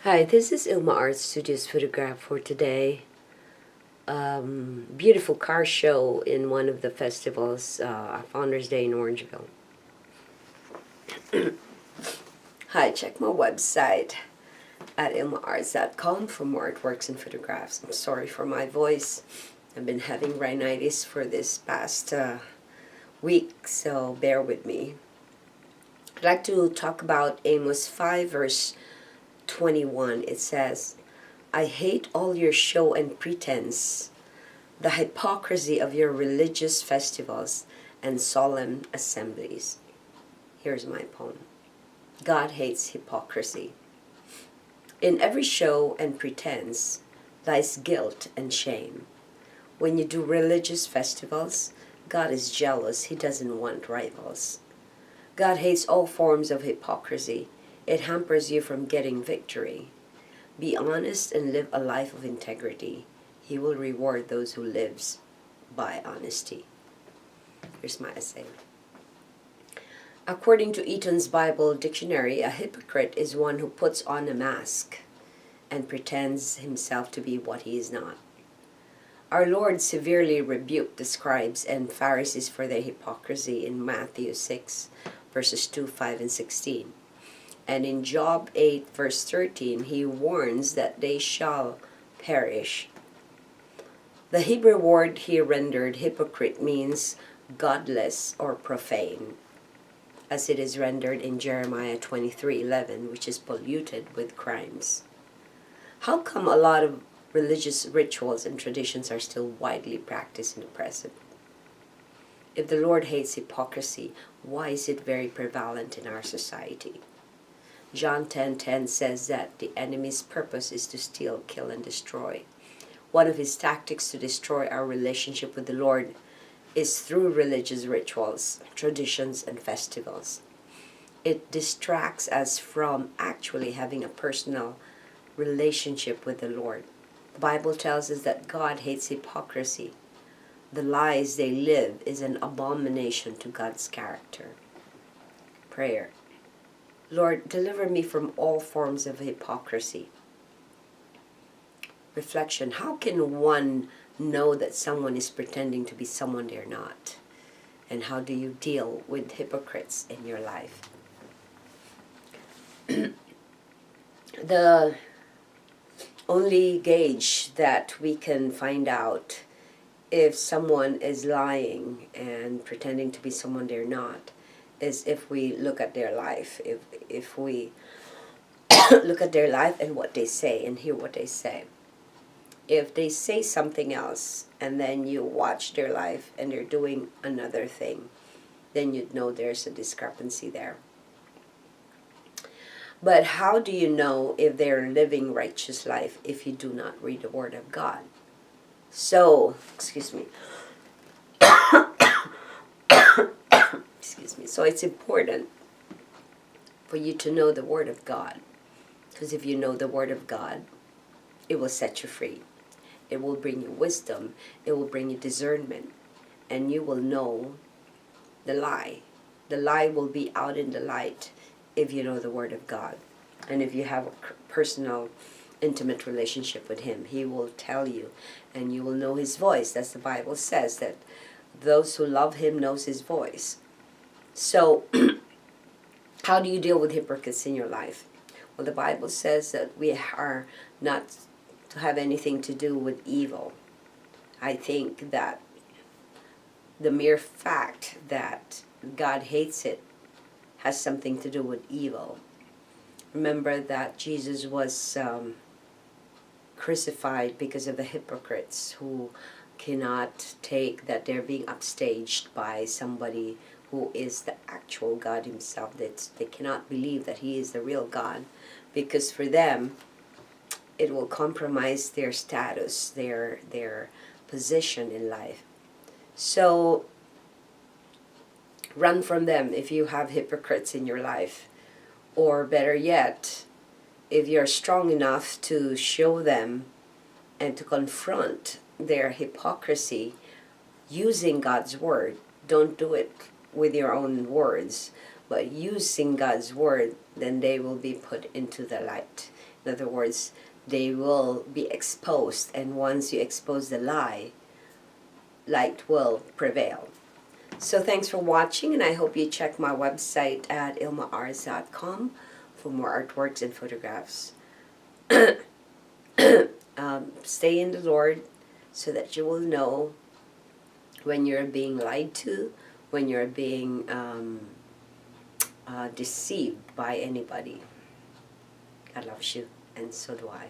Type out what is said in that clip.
Hi, this is Ilma Art Studios photograph for today. Beautiful car show in one of the festivals, Founders Day in Orangeville. Hi, check my website at ilmaarts.com for more artworks and photographs. I'm sorry for my voice. I've been having rhinitis for this past week, so bear with me. I'd like to talk about Amos 5 verse 21. It says, I hate all your show and pretense, the hypocrisy of your religious festivals and solemn assemblies. Here's my poem. God hates hypocrisy. In every show and pretense lies guilt and shame. When you do religious festivals, God is jealous. He doesn't want rivals. God hates all forms of hypocrisy. It hampers you from getting victory. Be honest and live a life of integrity. He will reward those who lives by honesty. Here's my essay. According to Easton's Bible Dictionary, a hypocrite is one who puts on a mask and pretends himself to be what he is not. Our Lord severely rebuked the scribes and Pharisees for their hypocrisy in Matthew 6, verses 2, 5, and 16. And in Job 8, verse 13, he warns that they shall perish. The Hebrew word here rendered hypocrite means godless or profane, as it is rendered in Jeremiah 23:11, which is polluted with crimes. How come a lot of religious rituals and traditions are still widely practiced in the present? If the Lord hates hypocrisy, why is it very prevalent in our society? John 10:10 says that the enemy's purpose is to steal, kill, and destroy. One of his tactics to destroy our relationship with the Lord is through religious rituals, traditions, and festivals. It distracts us from actually having a personal relationship with the Lord. The Bible tells us that God hates hypocrisy. The lies they live is an abomination to God's character. Prayer. Lord, deliver me from all forms of hypocrisy. Reflection. How can one know that someone is pretending to be someone they're not? And how do you deal with hypocrites in your life? The only gauge that we can find out if someone is lying and pretending to be someone they're not is if we look at their life. If we look at their life and what they say and hear what they say. If they say something else and then you watch their life and they're doing another thing, then you'd know there's a discrepancy there. But how do you know if they're living righteous life if you do not read the Word of God? So, excuse me. So it's important for you to know the Word of God. Because if you know the Word of God, it will set you free. It will bring you wisdom. It will bring you discernment. And you will know the lie. The lie will be out in the light if you know the Word of God. And if you have a personal, intimate relationship with Him, He will tell you. And you will know His voice. That's the Bible says, that those who love Him knows His voice. So, how do you deal with hypocrites in your life? Well, the Bible says that we are not to have anything to do with evil. I think that the mere fact that God hates it has something to do with evil. Remember that Jesus was crucified because of the hypocrites who cannot take that they're being upstaged by somebody who is the actual God Himself. That they cannot believe that He is the real God, because for them it will compromise their status, their position in life. So run from them if you have hypocrites in your life. Or better yet, if you're strong enough to show them and to confront their hypocrisy using God's Word, don't do it with your own words, but using God's word, then they will be put into the light. In other words, they will be exposed, and once you expose the lie, light will prevail. So thanks for watching, and I hope you check my website at ilmaars.com for more artworks and photographs. Stay in the Lord so that you will know when you're being lied to, when you're being deceived by anybody. God loves you, and so do I.